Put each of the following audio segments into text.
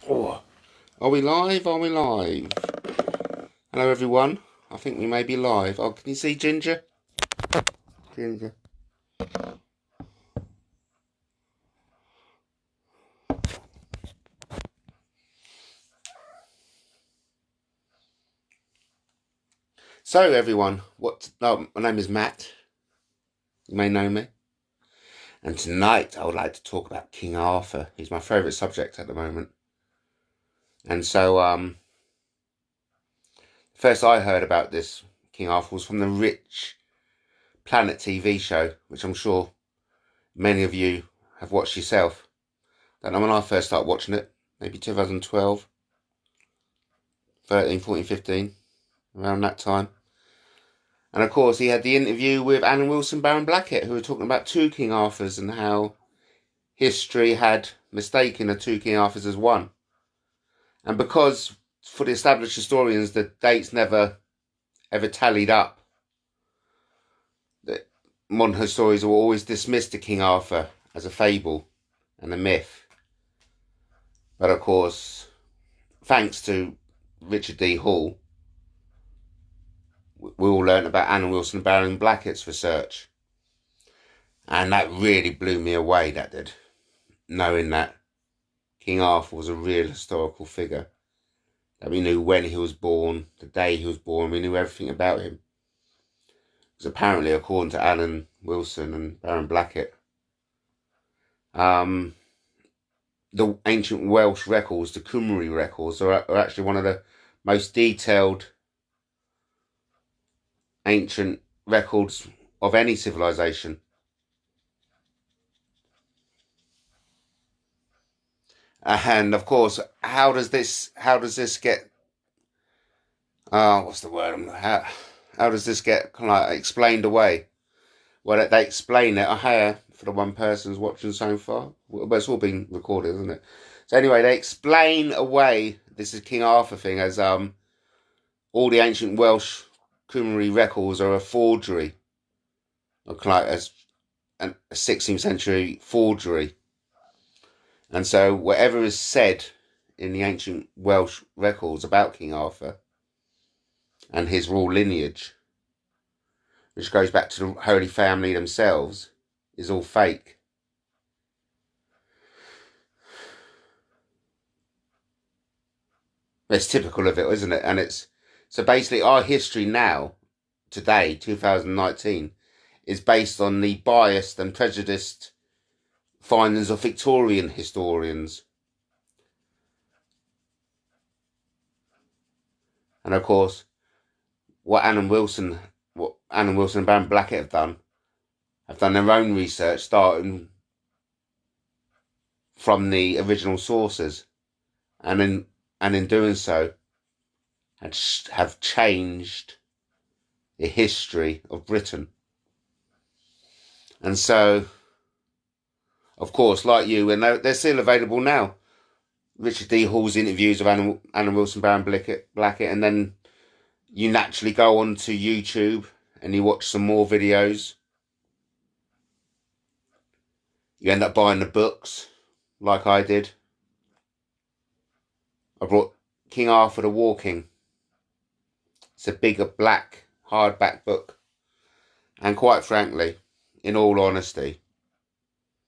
Oh, are we live? Are we live? Hello, everyone. I think we may be live. Oh, can you see Ginger? Ginger. So, everyone, my name is Matt. You may know me. And tonight, I would like to talk about King Arthur. He's my favourite subject at the moment. And so, first I heard about this King Arthur was from the Rich Planet TV show, which I'm sure many of you have watched yourself. I don't know when I first started watching it, maybe 2012, 13, 14, 15, around that time. And of course, he had the interview with Anna Wilson, Baron Blackett, who were talking about two King Arthurs and how history had mistaken the two King Arthurs as one. And because, for the established historians, the dates never ever tallied up, that modern historians will always dismiss the King Arthur as a fable and a myth. But of course, thanks to Richard D. Hall, we all learned about Anna Wilson and Baron Blackett's research. And that really blew me away, that did. Knowing that King Arthur was a real historical figure. That we knew when he was born, the day he was born, we knew everything about him. Because apparently, according to Alan Wilson and Baron Blackett, the ancient Welsh records, the Cymru records, are actually one of the most detailed ancient records of any civilization. And of course, how does this get? What's the word? How does this get kind of like explained away? Well, they explain it here for the one person who's watching so far. But it's all been recorded, isn't it? So anyway, they explain away this is King Arthur thing as all the ancient Welsh Cymru records are a forgery, or like as a 16th century forgery. And so whatever is said in the ancient Welsh records about King Arthur and his royal lineage, which goes back to the Holy Family themselves, is all fake. It's typical of it, isn't it? And it's so basically our history now, today, 2019, is based on the biased and prejudiced findings of Victorian historians. And of course, what Anna Wilson and Baron Blackett have done their own research, starting from the original sources, and in doing so, have changed the history of Britain. And so, of course, like you, and they're still available now. Richard D. Hall's interviews of Anna Wilson, Baron Blackett, and then you naturally go onto YouTube and you watch some more videos. You end up buying the books, like I did. I brought King Arthur the Walking. It's a bigger black hardback book. And quite frankly, in all honesty,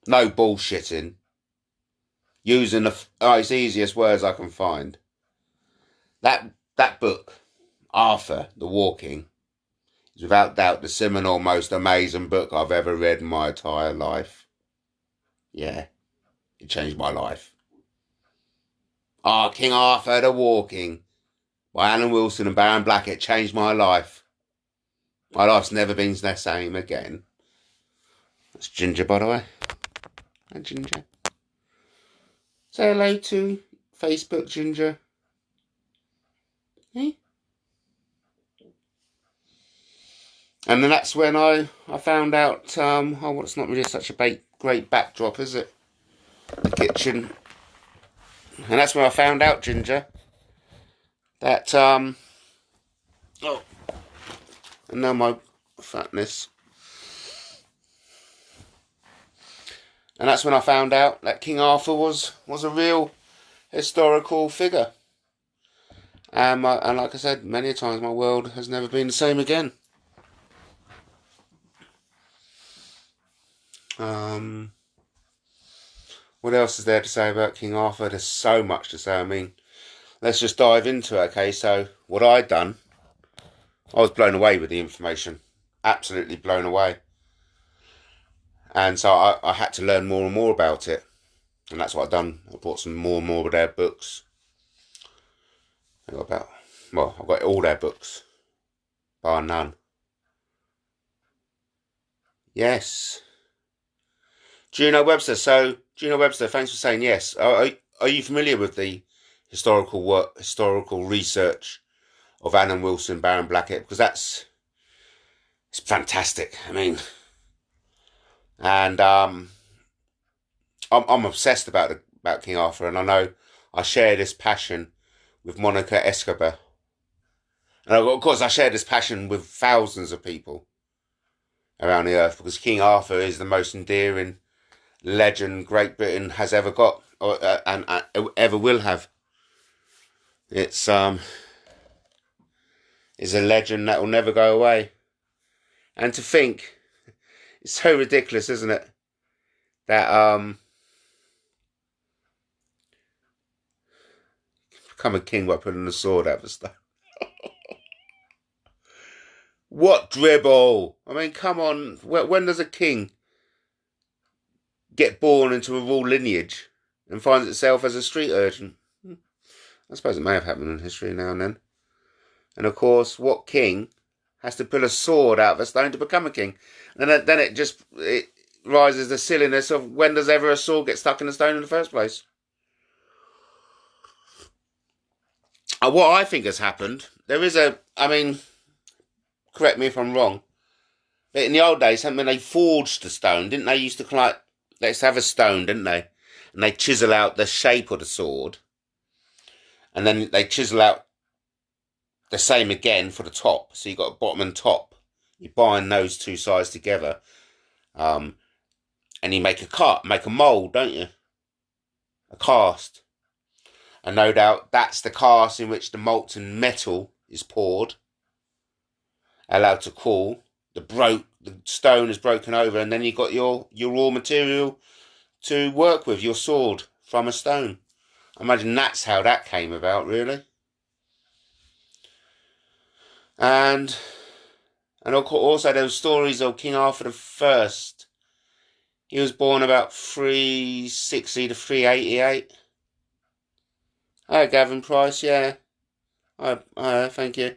no bullshitting. Using it's the easiest words I can find. That book, Arthur the Walking, is without doubt the seminal, most amazing book I've ever read in my entire life. Yeah, it changed my life. King Arthur the Walking by Alan Wilson and Baron Blackett changed my life. My life's never been the same again. That's Ginger, by the way. Hi, Ginger. Say hello to Facebook, Ginger. Hey? And then that's when I found out, well, it's not really such a great backdrop, is it? The kitchen. And that's when I found out, Ginger, that, oh, and now my fatness. And that's when I found out that King Arthur was a real historical figure. And like I said many times, my world has never been the same again. What else is there to say about King Arthur? There's so much to say. I mean, let's just dive into it, okay? So, what I'd done, I was blown away with the information. Absolutely blown away. And so I had to learn more and more about it. And that's what I've done. I bought some more and more of their books. I've got all their books, bar none. Yes. Juno Webster. So, Juno Webster, thanks for saying yes. Are you familiar with the historical research of Annan Wilson, Baron Blackett? Because it's fantastic. I mean, and I'm obsessed about King Arthur, and I know I share this passion with Monica Escobar. And of course, I share this passion with thousands of people around the earth, because King Arthur is the most endearing legend Great Britain has ever got, and ever will have. It's a legend that will never go away. And to think, it's so ridiculous, isn't it? That become a king by putting a sword out of the stone. What dribble! I mean, come on. When does a king get born into a royal lineage and finds itself as a street urchin? I suppose it may have happened in history now and then. And of course, what king has to pull a sword out of a stone to become a king? And then it rises the silliness of, when does ever a sword get stuck in a stone in the first place? What I think has happened, correct me if I'm wrong, but in the old days, when they forged the stone, didn't they used to let's have a stone, didn't they? And they chisel out the shape of the sword. And then they chisel out the same again for the top. So you've got a bottom and top. You bind those two sides together. And you make a mould, don't you? A cast. And no doubt that's the cast in which the molten metal is poured, allowed to cool. The stone is broken over, and then you've got your raw material to work with, your sword from a stone. I imagine that's how that came about, really. And also there were stories of King Arthur the First. He was born about 360 to 388. Hi, Gavin Price, yeah. Thank you.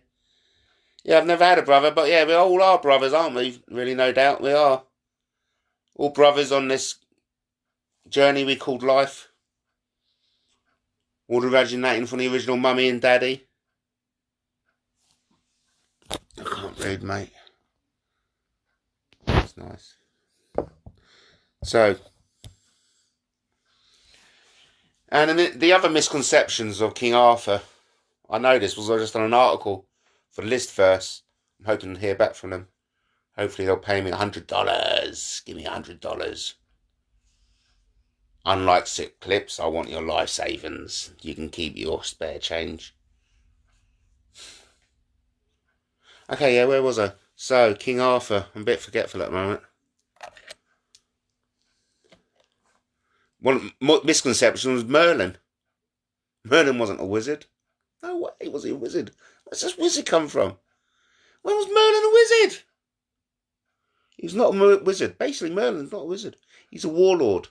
Yeah, I've never had a brother, but yeah, we all are brothers, aren't we? Really, no doubt we are. All brothers on this journey we called life. All originating from the original mummy and daddy. I can't read, mate. That's nice. So, and the other misconceptions of King Arthur, I know this was just on an article for the list first. I'm hoping to hear back from them. Hopefully they'll pay me $100. Give me $100. Unlike sick clips, I want your life savings. You can keep your spare change. Okay, yeah, where was I? So, King Arthur. I'm a bit forgetful at the moment. One misconception was Merlin. Merlin wasn't a wizard. No way was he a wizard. Where's this wizard come from? When was Merlin a wizard? He's not a wizard. Basically, Merlin's not a wizard. He's a warlord.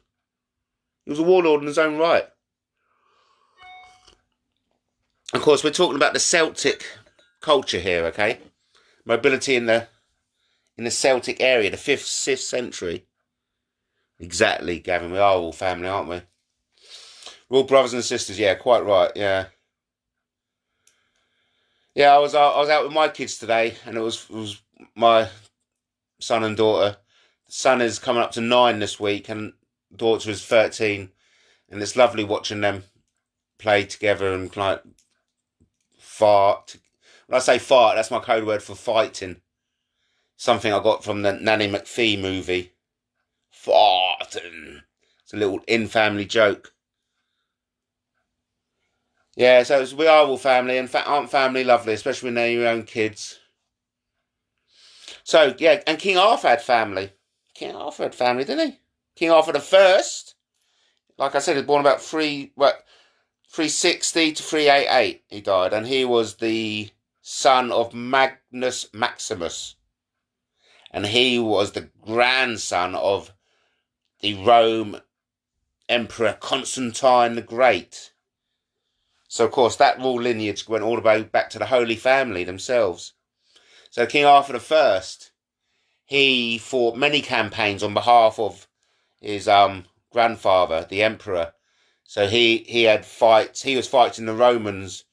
He was a warlord in his own right. Of course, we're talking about the Celtic culture here, okay? Mobility in the Celtic area, the 5th century. Exactly, Gavin. We are all family, aren't we? We're all brothers and sisters. Yeah, quite right. Yeah. Yeah, I was out with my kids today, and it was my son and daughter. The son is coming up to 9 this week, and daughter is 13, and it's lovely watching them play together and like fart. When I say fart, that's my code word for fighting. Something I got from the Nanny McPhee movie. Farting. It's a little in-family joke. Yeah, so we are all family, and aren't family lovely, especially when they're your own kids. So yeah, and King Arthur had family. King Arthur had family, didn't he? King Arthur the First, like I said, he was born about 360 to 388. He died, and he was the son of Magnus Maximus, and he was the grandson of the Rome Emperor Constantine the Great. So, of course, that royal lineage went all the way back to the Holy Family themselves. So, King Arthur the First, he fought many campaigns on behalf of his grandfather, the Emperor. So he had fights. He was fighting the Romans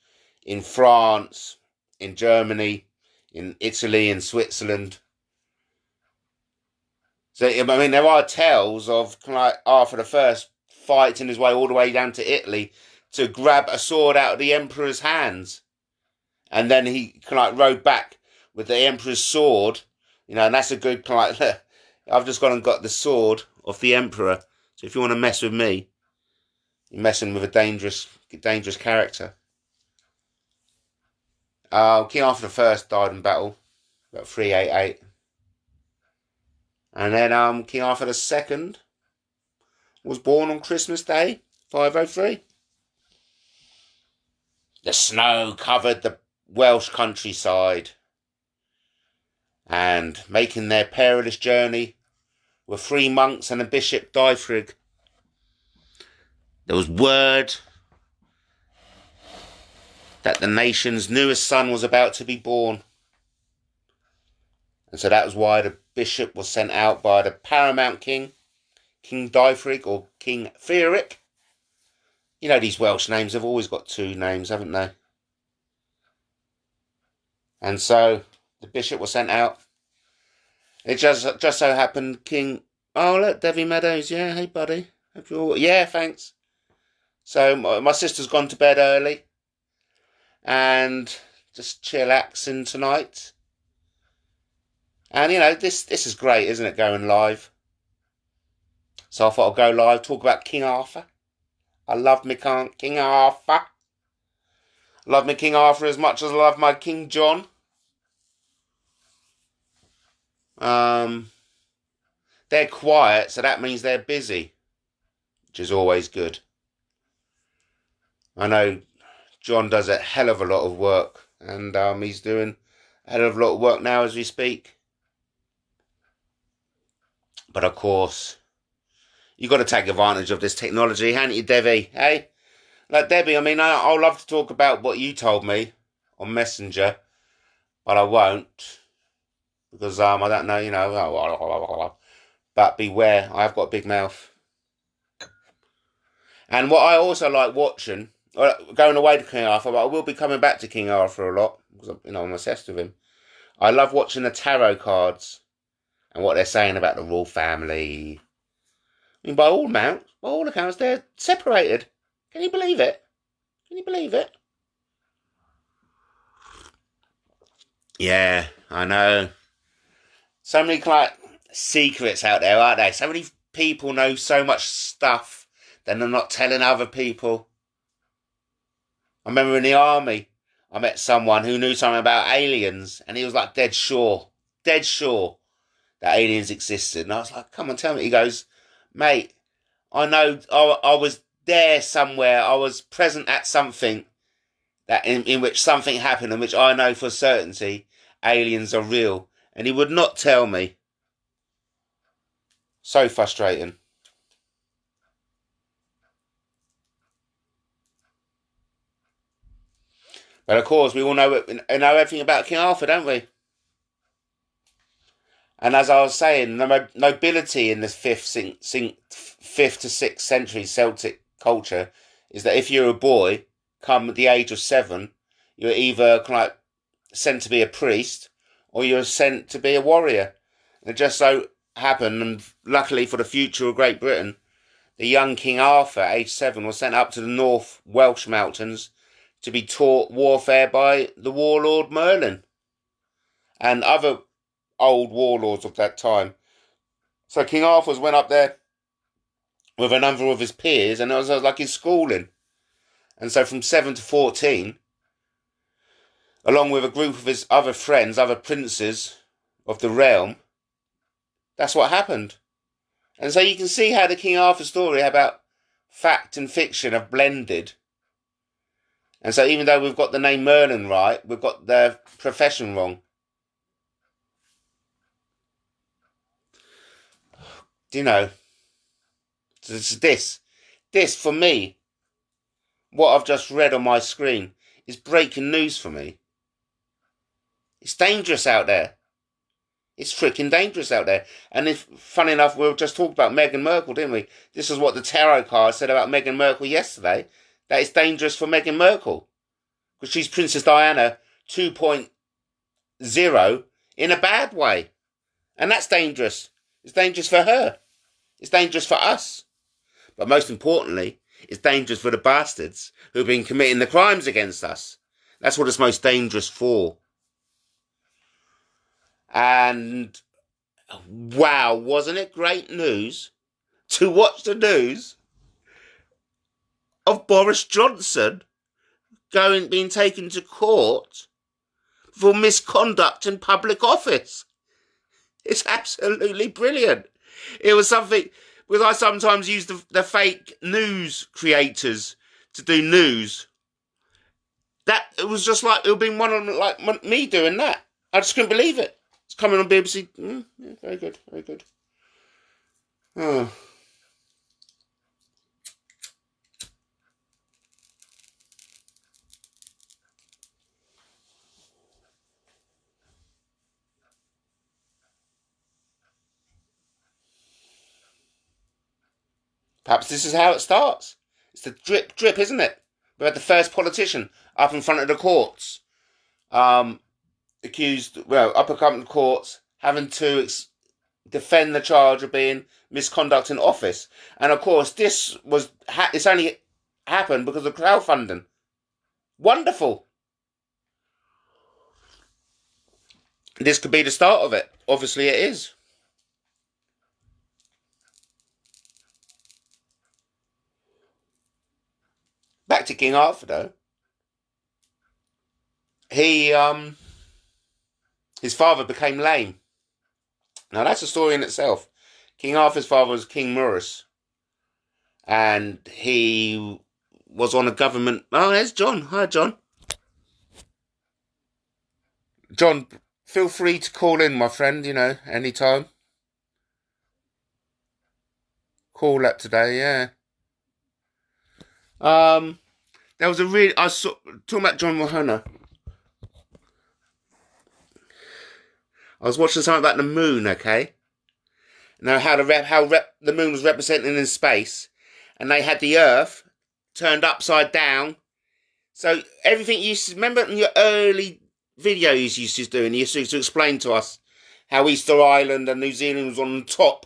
in France, in Germany, in Italy, in Switzerland. So I mean, there are tales of kind of like Arthur the First fighting his way all the way down to Italy to grab a sword out of the Emperor's hands, and then he kind of like rode back with the Emperor's sword. And that's a good kind of like. I've just gone and got the sword of the Emperor. So if you want to mess with me, you're messing with a dangerous character. King Arthur the First died in battle, about 388. And then King Arthur the Second was born on Christmas Day, 503. The snow covered the Welsh countryside, and making their perilous journey were 3 monks and a bishop Dyfrig. There was word that the nation's newest son was about to be born. And so that was why the bishop was sent out by the paramount king, King Dyfrig or King Theoric. These Welsh names have always got 2 names, haven't they? And so the bishop was sent out. It just so happened King... Oh, look, Devi Meadows. Yeah, hey, buddy. Yeah, thanks. So my sister's gone to bed early. And just chillaxing tonight. And, this is great, isn't it, going live? So I thought I'd go live, talk about King Arthur. I love me King Arthur. I love me King Arthur as much as I love my King John. They're quiet, so that means they're busy, which is always good. I know John does a hell of a lot of work, and he's doing a hell of a lot of work now as we speak. But of course, you've got to take advantage of this technology, haven't you, Debbie? Hey? Like, Debbie, I mean, I'll love to talk about what you told me on Messenger, but I won't, because I don't know, but beware, I've got a big mouth. And what I also like watching, going away to King Arthur, but I will be coming back to King Arthur a lot, because I'm obsessed with him. I love watching the tarot cards and what they're saying about the royal family. I mean, by all accounts, they're separated. Can you believe it? Can you believe it? Yeah, I know. So many secrets out there, aren't there? So many people know so much stuff that they're not telling other people. I remember in the army, I met someone who knew something about aliens, and he was like dead sure that aliens existed. And I was like, come on, tell me. He goes, mate, I know I was there somewhere. I was present at something that in which something happened, in which I know for certainty aliens are real. And he would not tell me. So frustrating. But of course, we all know everything about King Arthur, don't we? And as I was saying, the nobility in this fifth to sixth century Celtic culture is that if you're a boy, come the age of 7, you're either sent to be a priest or you're sent to be a warrior. And it just so happened, and luckily for the future of Great Britain, the young King Arthur, aged 7, was sent up to the North Welsh mountains to be taught warfare by the warlord Merlin and other old warlords of that time. So King Arthur went up there with a number of his peers, and it was like his schooling. And so from 7 to 14, along with a group of his other friends, other princes of the realm, that's what happened. And so you can see how the King Arthur story about fact and fiction have blended. And so even though we've got the name Merlin right, we've got the profession wrong. Do you know? This for me, what I've just read on my screen, is breaking news for me. It's dangerous out there. It's freaking dangerous out there. And if, funny enough, we just talked about Meghan Markle, didn't we? This is what the tarot card said about Meghan Markle yesterday. That it's dangerous for Meghan Markle. Because she's Princess Diana 2.0 in a bad way. And that's dangerous. It's dangerous for her. It's dangerous for us. But most importantly, it's dangerous for the bastards who've been committing the crimes against us. That's what it's most dangerous for. And wow, wasn't it great news to watch the news of Boris Johnson being taken to court for misconduct in public office? It's absolutely brilliant. It was something, because I sometimes use the fake news creators to do news. That, it was just like, it would have been one of them, like me doing that. I just couldn't believe it. It's coming on BBC. Yeah, very good, very good. Oh. Perhaps this is how it starts. It's the drip, drip, isn't it? We had the first politician up in front of the courts, accused, well, up in front of the courts, having to defend the charge of being misconduct in office. And of course, this was, it's only happened because of crowdfunding. Wonderful. This could be the start of it. Obviously it is. Back to King Arthur though. His father became lame. Now that's a story in itself. King Arthur's father was King Maurice. And he was on a government... Oh, there's John. Hi, John. John, feel free to call in, my friend, anytime. Call that today, yeah. There was I saw, talking about John Mahona. I was watching something about the moon, okay? Now, how the moon was represented in space, and they had the Earth turned upside down. So everything you remember in your early videos you used to do, and you used to explain to us how Easter Island and New Zealand was on the top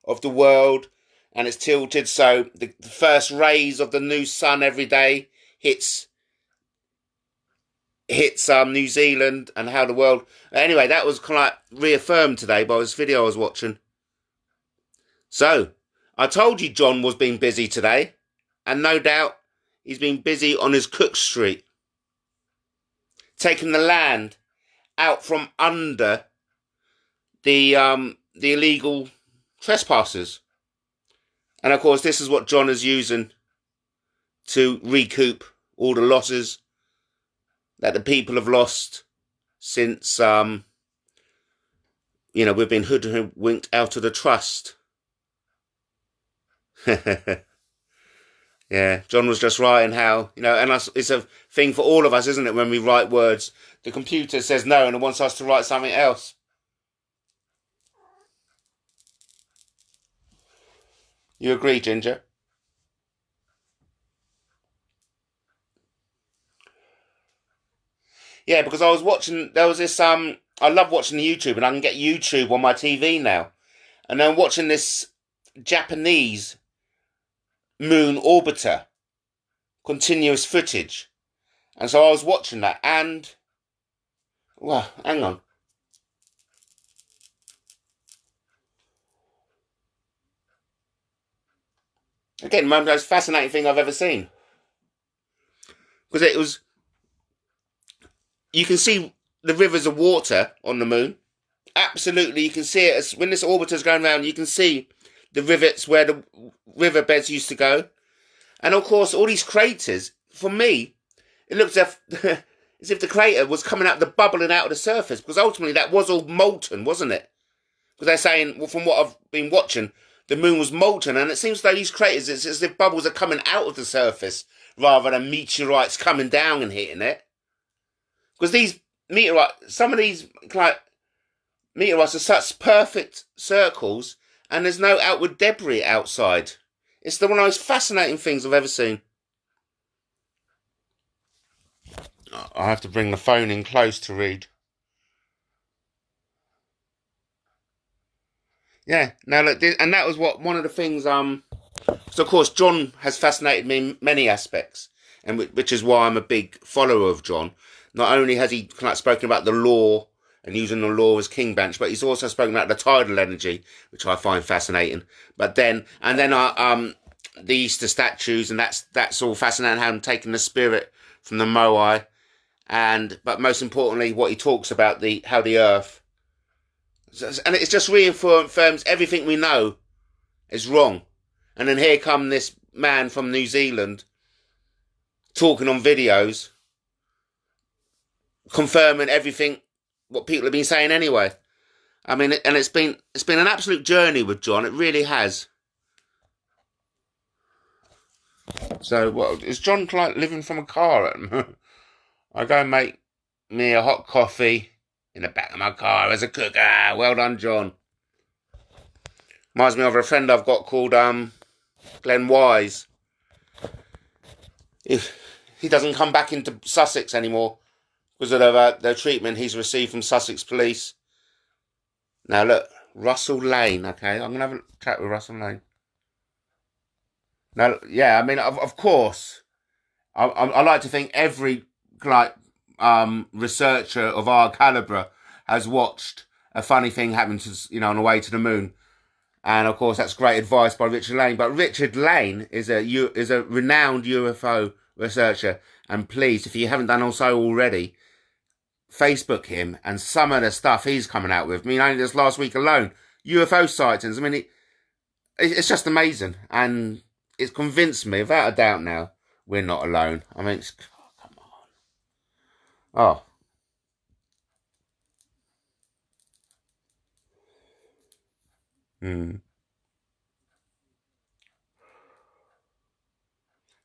of the world, and it's tilted, so the first rays of the new sun every day hits New Zealand, and how the world... Anyway, that was kind of like reaffirmed today by this video I was watching. So, I told you John was being busy today, and no doubt he's been busy on his Cook Street, taking the land out from under the illegal trespassers. And of course, this is what John is using to recoup all the losses that the people have lost since, we've been hoodwinked out of the trust. Yeah, John was just writing how, and it's a thing for all of us, isn't it, when we write words? The computer says no and it wants us to write something else. You agree, Ginger? Yeah, because I was watching, there was this, I love watching YouTube, and I can get YouTube on my TV now. And I'm watching this Japanese moon orbiter, continuous footage. And so I was watching that, and, well, hang on. Again, the most fascinating thing I've ever seen. because it was. You can see the rivers of water on the moon. Absolutely, you can see it as when this orbiter's going around. You can see the rivets where the riverbeds used to go, and of course, all these craters. For me, it looks as if, as if the crater was coming out, the bubbling out of the surface, because ultimately that was all molten, wasn't it? Because they're saying, well, from what I've been watching, the moon was molten, and it seems like these craters, it's as if bubbles are coming out of the surface rather than meteorites coming down and hitting it. Because these meteorites, some of these like meteorites are such perfect circles, and there's no outward debris outside. It's one of the most fascinating things I've ever seen. I have to bring the phone in close to read. Yeah, now look, and that was one of the things. So of course, John has fascinated me in many aspects, and which is why I'm a big follower of John. Not only has he spoken about the law and using the law as king bench, but he's also spoken about the tidal energy, which I find fascinating. But then the Easter statues, and that's all fascinating. How I'm taking the spirit from the Moai, but most importantly, what he talks about how the earth. And it just reaffirms everything we know is wrong. And then here come this man from New Zealand talking on videos, confirming everything what people have been saying anyway. I mean, and it's been an absolute journey with John. It really has. So, what is John like living from a car? I go and make me a hot coffee in the back of my car as a cook. Well done, John. Reminds me of a friend I've got called Glenn Wise. He doesn't come back into Sussex anymore because of the treatment he's received from Sussex police. Now look, Russell Lane. Okay, I'm gonna have a chat with Russell Lane. Now, yeah, I mean, of course, I like to think every researcher of our calibre has watched a funny thing happen to on the way to the moon. And of course, that's great advice by Richard Lane. But Richard Lane is a renowned UFO researcher. And please, if you haven't done so already, Facebook him and some of the stuff he's coming out with. I mean, only this last week alone, UFO sightings. I mean, it's just amazing. And it's convinced me, without a doubt now, we're not alone. I mean, come on. Oh.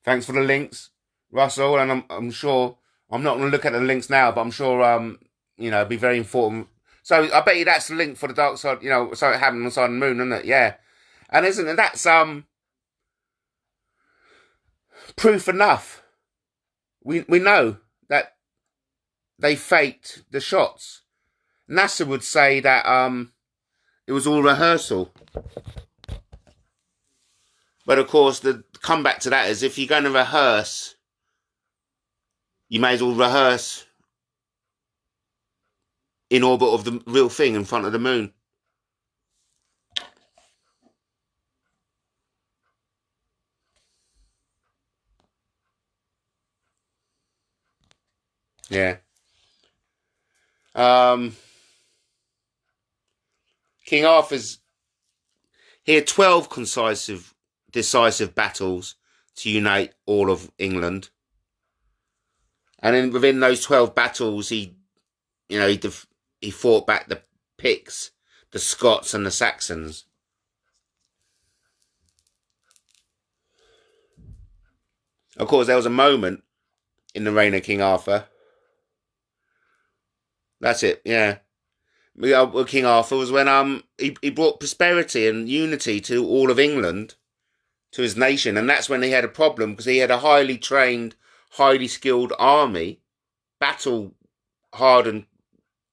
Thanks for the links, Russell, and I'm sure I'm not going to look at the links now, but I'm sure it'll be very important. So I bet you that's the link for the dark side, so it happened on the side of the moon, isn't it? Yeah, and isn't it? That's proof enough. We know that they faked the shots. NASA would say that it was all rehearsal. But of course, the comeback to that is if you're going to rehearse, you may as well rehearse in orbit of the real thing in front of the moon. Yeah. King Arthur's he had 12 decisive battles to unite all of England. And within those 12 battles, he fought back the Picts, the Scots, and the Saxons. Of course, there was a moment in the reign of King Arthur. That's it, yeah. King Arthur was when he brought prosperity and unity to all of England, to his nation, and that's when he had a problem because he had a highly trained, highly skilled army, battle hardened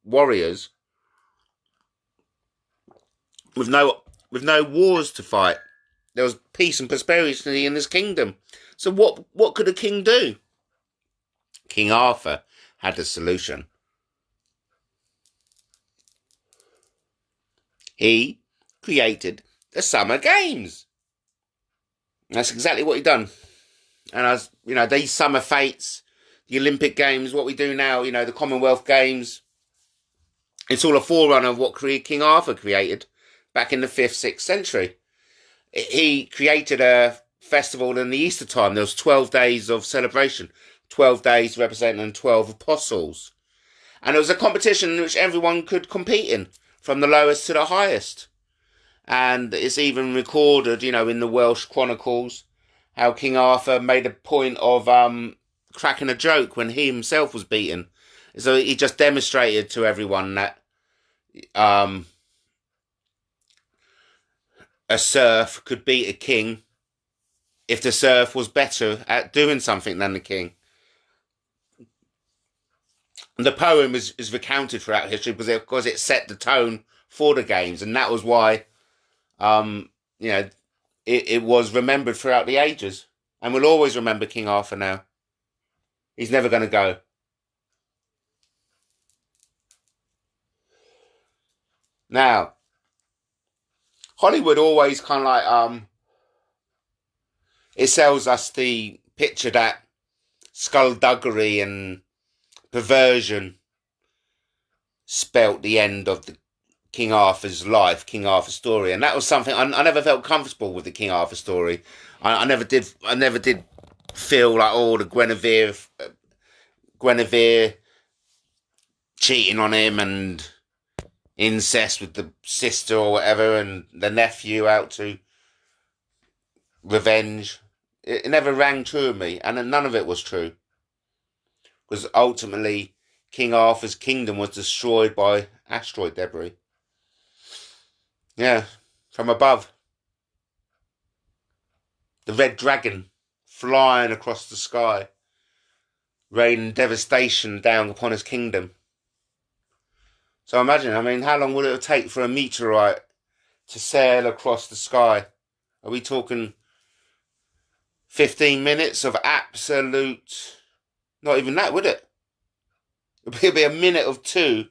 warriors with no wars to fight. There was peace and prosperity in his kingdom. So what could a king do? King Arthur had a solution. He created the Summer Games. That's exactly what he done. And these summer fates, the Olympic Games, what we do now, the Commonwealth Games. It's all a forerunner of what King Arthur created back in the 5th, 6th century. He created a festival in the Easter time. There was 12 days of celebration, 12 days representing 12 apostles. And it was a competition in which everyone could compete in, from the lowest to the highest. And it's even recorded, in the Welsh Chronicles, how King Arthur made a point of cracking a joke when he himself was beaten. So he just demonstrated to everyone that a serf could beat a king if the serf was better at doing something than the king. And the poem is recounted throughout history because it set the tone for the games, and that was why it was remembered throughout the ages. And we'll always remember King Arthur now. He's never going to go. Now, Hollywood always kind of like, it sells us the picture that skullduggery and perversion spelt the end of the King Arthur's life, King Arthur's story. And that was something, I never felt comfortable with the King Arthur story. I never did feel like, the Guinevere cheating on him and incest with the sister or whatever, and the nephew out to revenge. It never rang true of me, and none of it was true. Because ultimately, King Arthur's kingdom was destroyed by asteroid debris. Yeah, from above. The red dragon flying across the sky, raining devastation down upon his kingdom. So imagine, how long would it take for a meteorite to sail across the sky? Are we talking 15 minutes of absolute... Not even that, would it? It would be a minute or two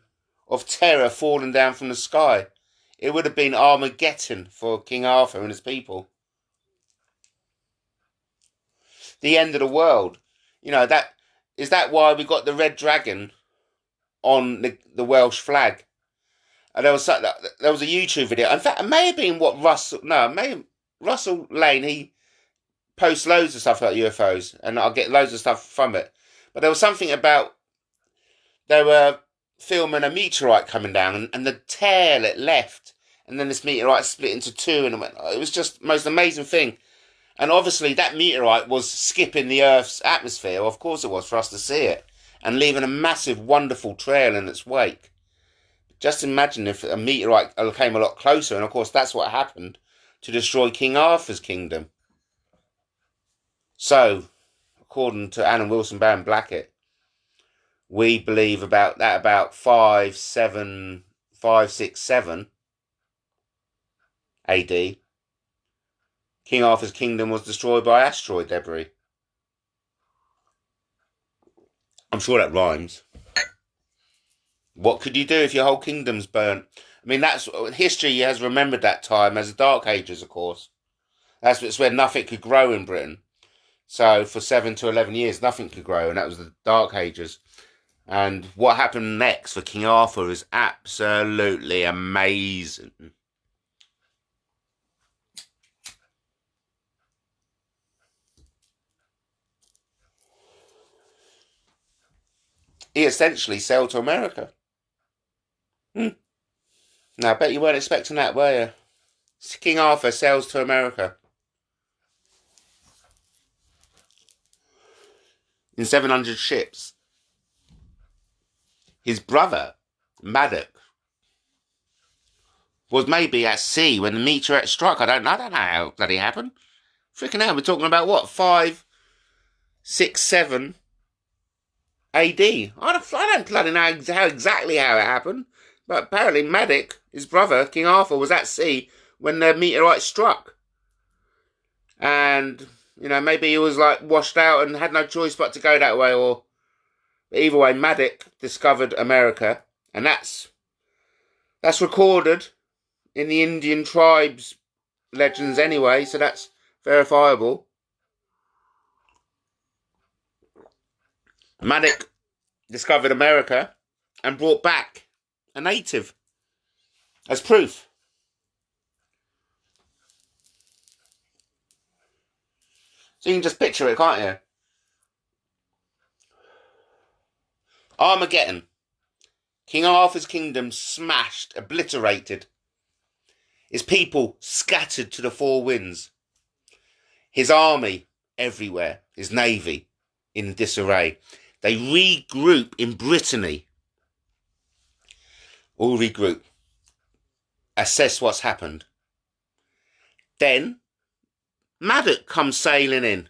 of terror falling down from the sky. It would have been Armageddon for King Arthur and his people. The end of the world. Is that why we got the red dragon on the Welsh flag? And there was a YouTube video. In fact, it may have been Russell Lane. He posts loads of stuff about UFOs, and I'll get loads of stuff from it. But there was something about they were filming a meteorite coming down, and the tail it left, and then this meteorite split into two, and it was just the most amazing thing. And obviously, that meteorite was skipping the Earth's atmosphere. Of course, it was for us to see it, and leaving a massive, wonderful trail in its wake. Just imagine if a meteorite came a lot closer, and of course that's what happened to destroy King Arthur's kingdom. So, according to Alan Wilson Baron Blackett, we believe about 567 AD, King Arthur's kingdom was destroyed by asteroid debris. I'm sure that rhymes. What could you do if your whole kingdom's burnt? That's history has remembered that time as the Dark Ages, of course. That's where nothing could grow in Britain. So for 7 to 11 years, nothing could grow, and that was the Dark Ages. And what happened next for King Arthur is absolutely amazing. He essentially sailed to America. Now, I bet you weren't expecting that, were you? King Arthur sails to America. In 700 ships. His brother, Maddox, was maybe at sea when the meteorite struck. I don't know how that happened. Freaking hell, we're talking about what? 5, 6, 7 AD. I don't bloody know exactly how it happened. But apparently Maddox, his brother, King Arthur, was at sea when the meteorite struck. And, maybe he was like washed out and had no choice but to go that way. But either way, Maddox discovered America. And that's recorded in the Indian tribes legends anyway. So that's verifiable. Maddox discovered America and brought back a native as proof. So you can just picture it, can't you? Armageddon. King Arthur's kingdom smashed, obliterated. His people scattered to the four winds. His army everywhere. His navy in disarray. They regroup in Brittany. All regroup. Assess what's happened. Then Maddox comes sailing in.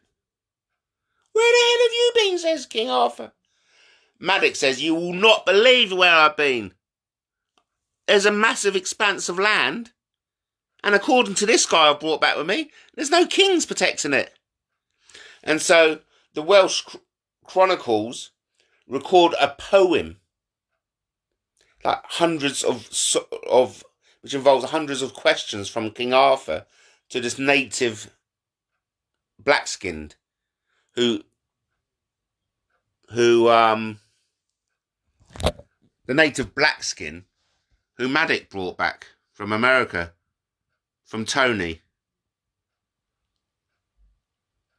Where the hell have you been, says King Arthur. Maddox says, you will not believe where I've been. There's a massive expanse of land, and according to this guy I brought back with me, there's no kings protecting it. And so the Welsh chronicles record a poem, like hundreds of which involves hundreds of questions from King Arthur to this native black-skinned who the native black-skin who Maddox brought back from America, from Tony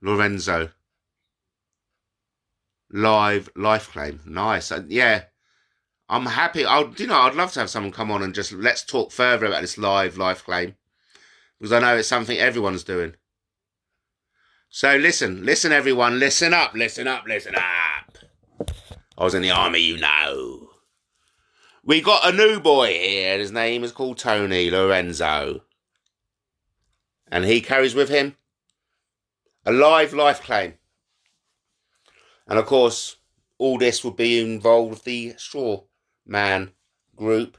Lorenzo. Life claim. Nice. Yeah. I'm happy. I'd love to have someone come on and just let's talk further about this life claim. Because I know it's something everyone's doing. So listen everyone, listen up. I was in the army, you know. We got a new boy here. His name is called Tony Lorenzo. And he carries with him a life claim. And of course, all this would be involved with the Straw Man group,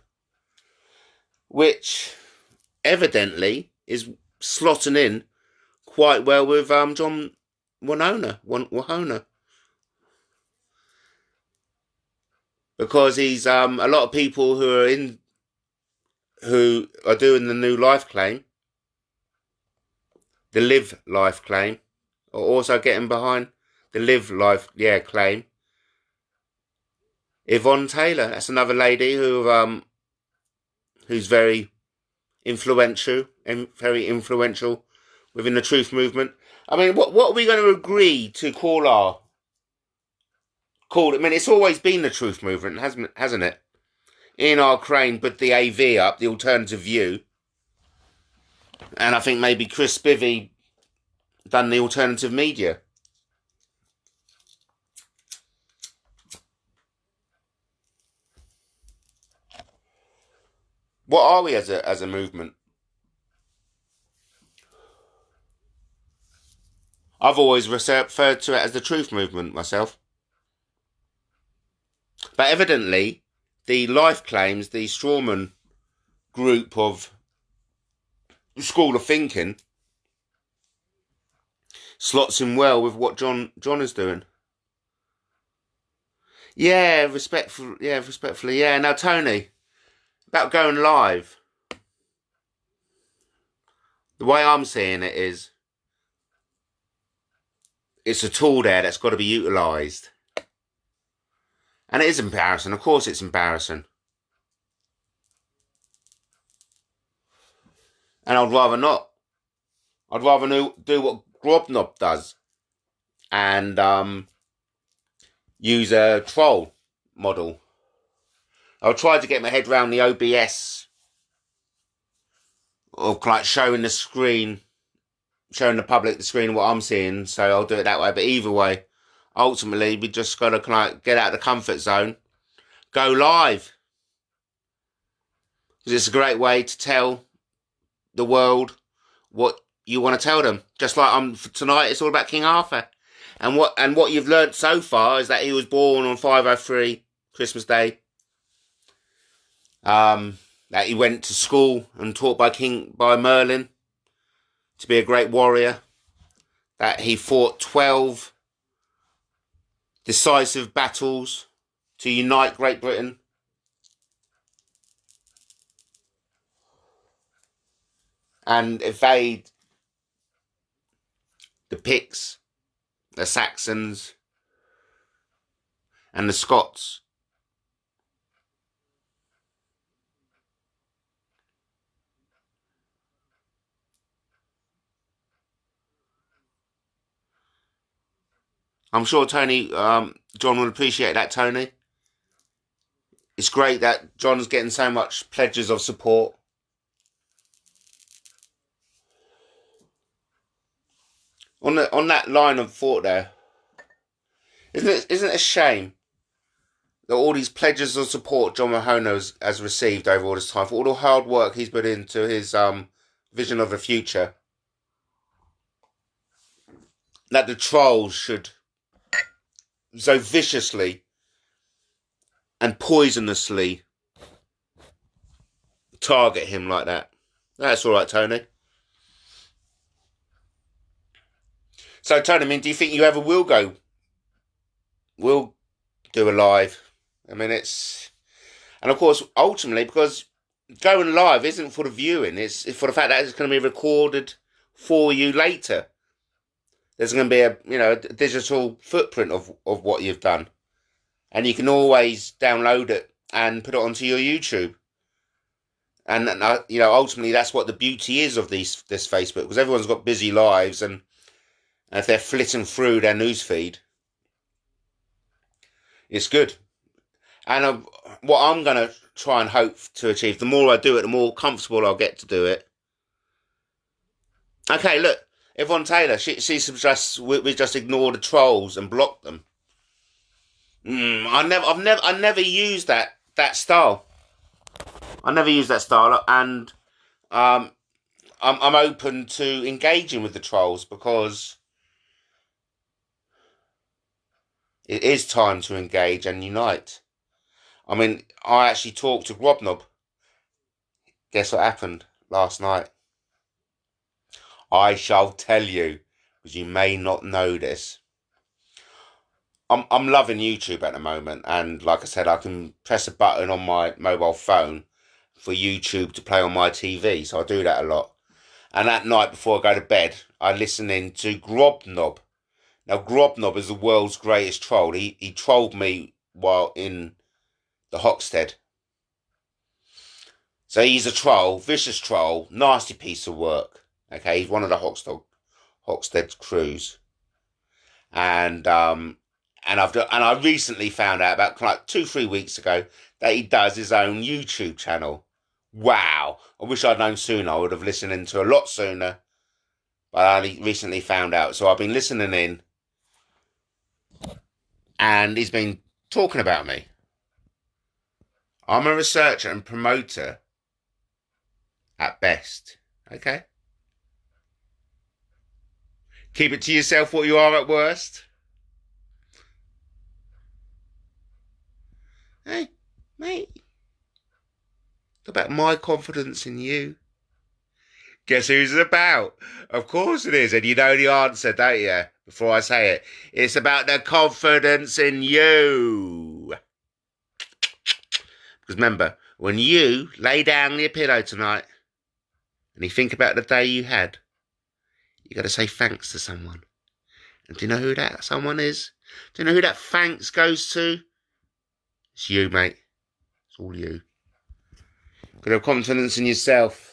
which evidently is slotting in quite well with John Wahona. Because he's a lot of people who are doing the new life claim, the live life claim, are also getting behind the live life claim. Yvonne Taylor, that's another lady who's very influential within the truth movement. I mean, what are we going to agree to call I mean, it's always been the truth movement, hasn't it? Ian R. Crane put the AV up, the alternative view. And I think maybe Chris Spivey done the alternative media. What are we as a movement? I've always referred to it as the truth movement myself. But evidently, the life claims, the strawman group of school of thinking, slots in well with what John is doing. Yeah, respectfully. Yeah, now Tony, about going live. The way I'm seeing it is, it's a tool there that's got to be utilised. And it is embarrassing. Of course it's embarrassing. And I'd rather not. I'd rather do what Grobnob does. And use a troll model. I'll try to get my head around the OBS. Or like showing the screen. Showing the public the screen of what I'm seeing. So I'll do it that way. But either way, ultimately, we just got to get out of the comfort zone. Go live. Because it's a great way to tell the world what you want to tell them. Just like tonight, it's all about King Arthur. And what you've learnt so far is that he was born on 503, Christmas Day. That he went to school and taught by Merlin to be a great warrior. That he fought 12 decisive battles to unite Great Britain. And evade the Picts, the Saxons, and the Scots. I'm sure Tony, John will appreciate that, Tony. It's great that John's getting so much pledges of support. On that line of thought there, isn't it a shame that all these pledges of support John Mahone has received over all this time, for all the hard work he's put into his vision of the future, that the trolls should so viciously and poisonously target him like that. That's all right, Tony. So, Tony, I mean, do you think you ever will do a live? I mean, and of course, ultimately, because going live isn't for the viewing, it's for the fact that it's going to be recorded for you later. There's going to be a digital footprint of what you've done, and you can always download it and put it onto your YouTube. And ultimately, that's what the beauty is of this Facebook, because everyone's got busy lives, and if they're flitting through their newsfeed, it's good. And what I'm going to try and hope to achieve, the more I do it, the more comfortable I'll get to do it. Okay, look, Yvonne Taylor, she suggests we just ignore the trolls and block them. I never used that style. I never used that style, and I'm open to engaging with the trolls, because it is time to engage and unite. I mean, I actually talked to Grobnob. Guess what happened last night? I shall tell you, because you may not know this. I'm loving YouTube at the moment, and like I said, I can press a button on my mobile phone for YouTube to play on my TV, so I do that a lot. And at night before I go to bed, I listen in to Grobnob. Now, Grobnob is the world's greatest troll. He trolled me while in the Hoxted. So he's a troll, vicious troll, nasty piece of work. Okay, he's one of the Hoxted crews, and I recently found out about like 2-3 weeks ago that he does his own YouTube channel. Wow! I wish I'd known sooner. I would have listened into a lot sooner, but I only recently found out. So I've been listening in, and he's been talking about me. I'm a researcher and promoter at best. Okay? Keep it to yourself what you are at worst. Hey, mate. About my confidence in you. Guess who's it about? Of course it is, and you know the answer, don't you? Before I say it. It's about the confidence in you. Because remember, when you lay down on your pillow tonight and you think about the day you had, you got to say thanks to someone. And do you know who that someone is? Do you know who that thanks goes to? It's you, mate. It's all you. Got to have confidence in yourself.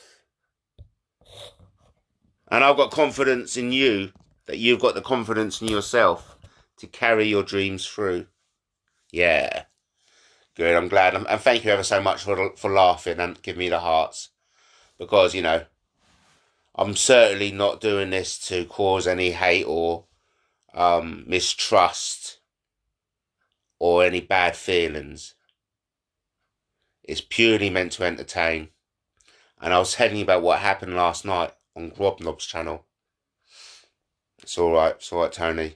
And I've got confidence in you, that you've got the confidence in yourself to carry your dreams through. Yeah. Good, I'm glad. And thank you ever so much for laughing and giving me the hearts. Because, I'm certainly not doing this to cause any hate or mistrust or any bad feelings. It's purely meant to entertain. And I was telling you about what happened last night on Grobnob's channel. It's all right, Tony.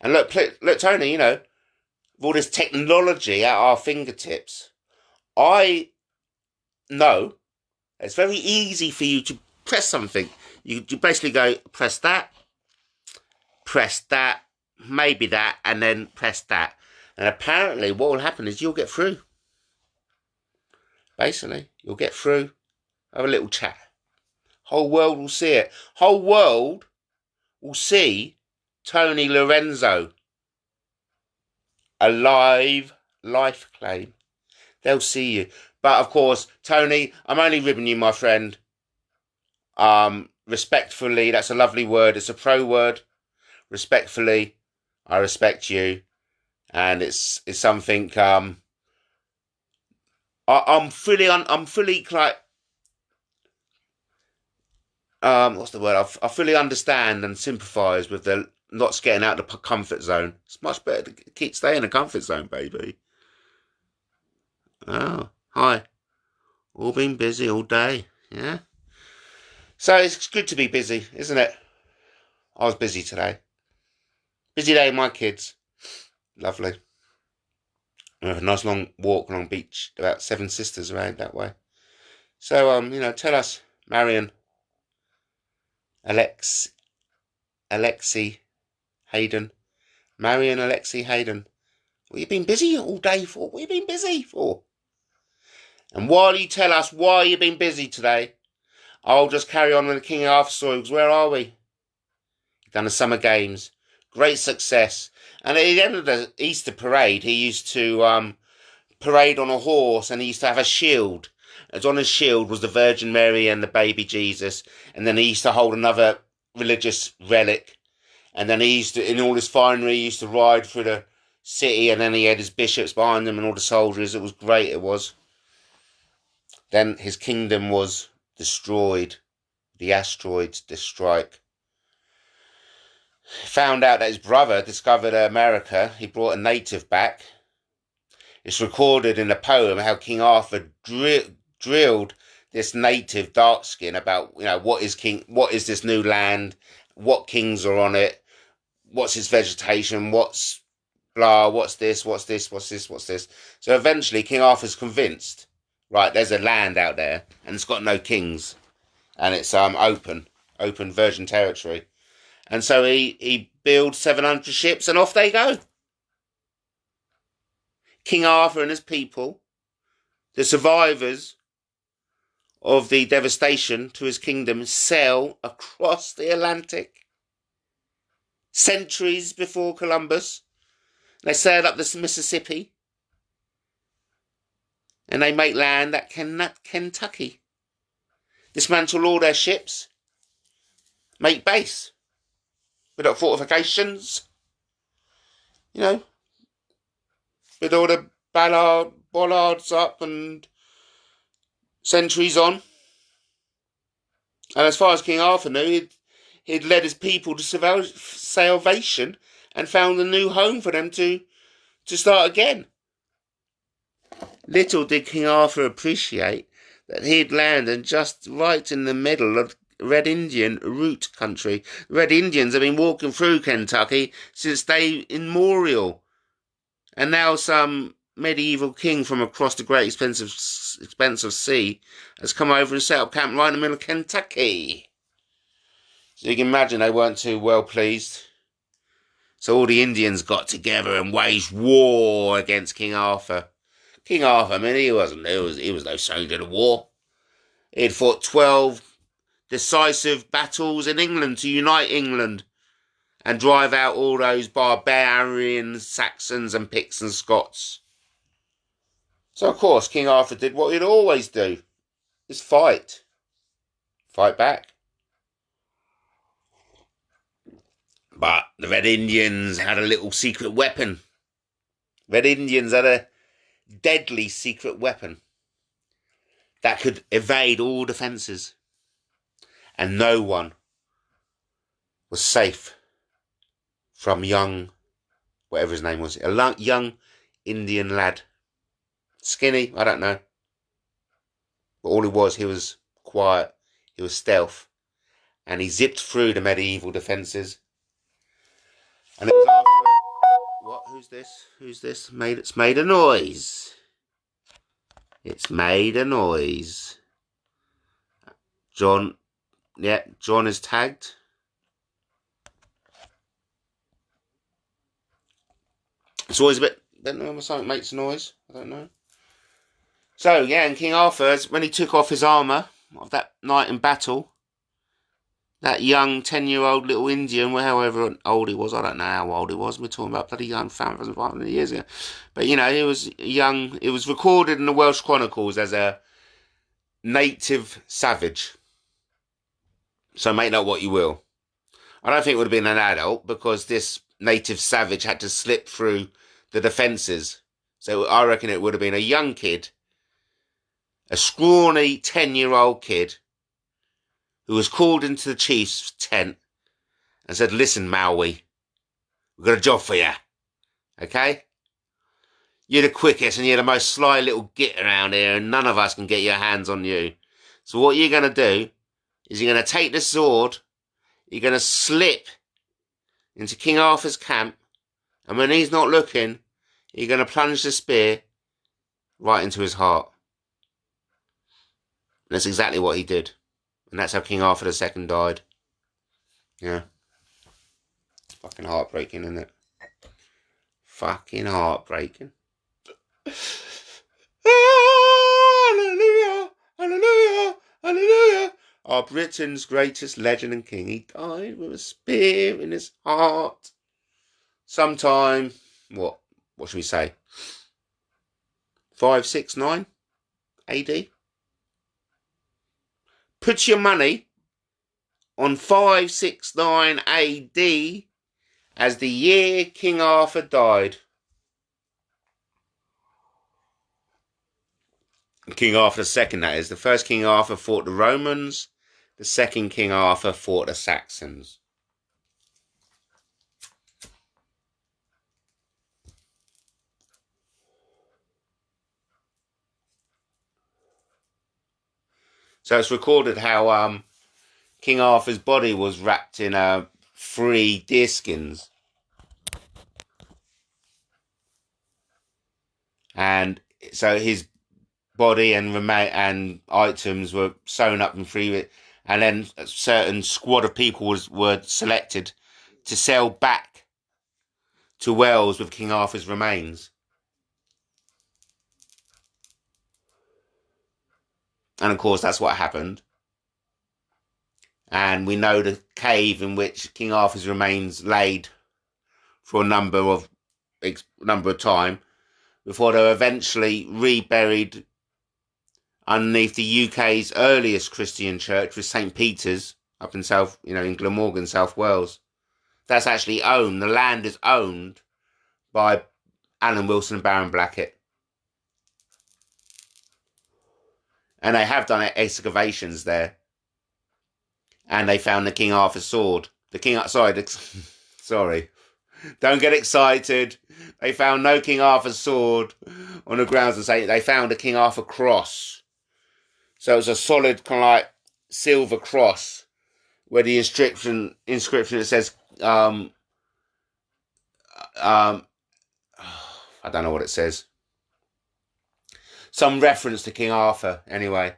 And look, Tony, with all this technology at our fingertips, I know it's very easy for you to press something. You basically go, press that, maybe that, and then press that. And apparently what will happen is you'll get through. Basically, you'll get through, have a little chat. Whole world will see it. Whole world will see Tony Lorenzo a live life claim. They'll see you. But of course, Tony, I'm only ribbing you, my friend. Respectfully, that's a lovely word. It's a pro word. Respectfully, I respect you, and it's something. I'm fully like what's the word? I fully understand and sympathise with the not getting out of the comfort zone. It's much better to keep stay in the comfort zone, baby. Oh, hi. All been busy all day, yeah. So it's good to be busy, isn't it? I was busy today. Busy day with my kids. Lovely. A nice long walk along beach, about 7 sisters around that way. So, tell us, Marion, Alexi Hayden. Marion Alexi Hayden. What you been busy all day for? What you been busy for? And while you tell us why you've been busy today, I'll just carry on with the King Arthur story, because where are we? Done the Summer Games. Great success. And at the end of the Easter parade, he used to parade on a horse, and he used to have a shield. And on his shield was the Virgin Mary and the baby Jesus. And then he used to hold another religious relic. And then he used to, in all his finery, he used to ride through the city, and then he had his bishops behind him and all the soldiers. It was great, it was. Then his kingdom was destroyed. The asteroids did strike. Found out that his brother discovered America. He brought a native back. It's recorded in a poem how King Arthur drilled this native dark skin about, what is this new land, what kings are on it, what's its vegetation, what's blah, what's this. So eventually King Arthur's convinced, right, there's a land out there and it's got no kings, and it's open virgin territory. And so he builds 700 ships and off they go. King Arthur and his people, the survivors of the devastation to his kingdom, sail across the Atlantic. Centuries before Columbus, they sailed up the Mississippi, and they make land at Kentucky. Dismantle all their ships, make base, put up fortifications, with all the bollards up and sentries on. And as far as King Arthur knew, he'd led his people to salvation and found a new home for them to start again. Little did King Arthur appreciate that he'd landed just right in the middle of Red Indian root country. Red Indians have been walking through Kentucky since day immemorial. And now some medieval king from across the great expensive sea has come over and set up camp right in the middle of Kentucky. So you can imagine they weren't too well pleased. So all the Indians got together and waged war against King Arthur. King Arthur, he was no stranger to war. He'd fought 12 decisive battles in England to unite England and drive out all those barbarians, Saxons and Picts and Scots. So, of course, King Arthur did what he'd always do, is fight. Fight back. But the Red Indians had a little secret weapon. Red Indians had a deadly secret weapon that could evade all defences. And no one was safe from young, whatever his name was, a young Indian lad. Skinny, I don't know. But all he was quiet, he was stealth. And he zipped through the medieval defences. And it was after... What? Who's this? It's made a noise. It's made a noise. John is tagged. It's always a bit... something makes a noise. I don't know. So, yeah, and King Arthur, when he took off his armour of that night in battle, that young 10-year-old little Indian, well, however old he was, I don't know how old he was. We're talking about bloody young 1,500 years ago. But, you know, he was young. It was recorded in the Welsh Chronicles as a native savage. So make that what you will. I don't think it would have been an adult because this native savage had to slip through the defences. So I reckon it would have been a young kid, a scrawny 10-year-old kid who was called into the chief's tent and said, listen, Maui, we've got a job for you, okay? You're the quickest and you're the most sly little git around here and none of us can get your hands on you. So what you're going to do is you're going to take the sword, you're going to slip into King Arthur's camp, and when he's not looking, you're going to plunge the spear right into his heart. And that's exactly what he did. And that's how King Arthur II died. Yeah. It's fucking heartbreaking, isn't it? Fucking heartbreaking. Hallelujah! Hallelujah! Hallelujah! Our Britain's greatest legend and king. He died with a spear in his heart. Sometime, what should we say? 569 AD? Put your money on 569 AD as the year King Arthur died. King Arthur II, that is. The first King Arthur fought the Romans. The second King Arthur fought the Saxons. So it's recorded how King Arthur's body was wrapped in 3 deerskins. And so his body and items were sewn up in 3, and then a certain squad of people were selected to sail back to Wales with King Arthur's remains. And of course that's what happened. And we know the cave in which King Arthur's remains laid for a number of time before they were eventually reburied underneath the UK's earliest Christian church with St. Peter's up in in Glamorgan, South Wales. That's actually owned. The land is owned by Alan Wilson and Baron Blackett. And they have done excavations there. And they found the King Arthur sword. Sorry. Don't get excited. They found no King Arthur sword on the grounds of St. They found a King Arthur cross. So it was a solid kind of like silver cross where the inscription it says I don't know what it says. Some reference to King Arthur, anyway.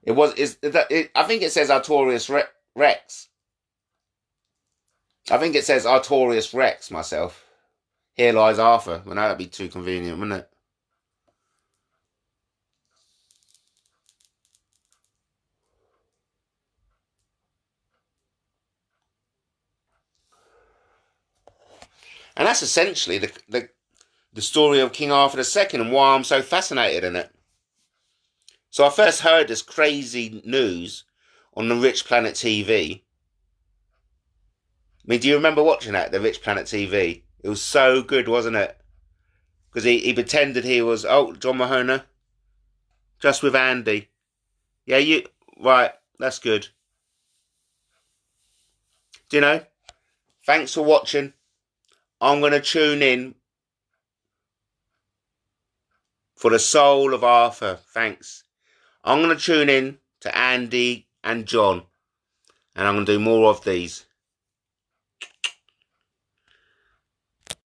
I think it says Artorius Rex. I think it says Artorius Rex myself. Here lies Arthur. Well, no, that'd be too convenient, wouldn't it? And that's essentially the story of King Arthur II and why I'm so fascinated in it. So I first heard this crazy news on the Rich Planet TV. I mean, do you remember watching that, the Rich Planet TV? It was so good, wasn't it? Because he pretended he was, John Mahona, just with Andy. Yeah, right, that's good. Do you know, thanks for watching. I'm going to tune in for the soul of Arthur. Thanks. I'm going to tune in to Andy and John. And I'm going to do more of these.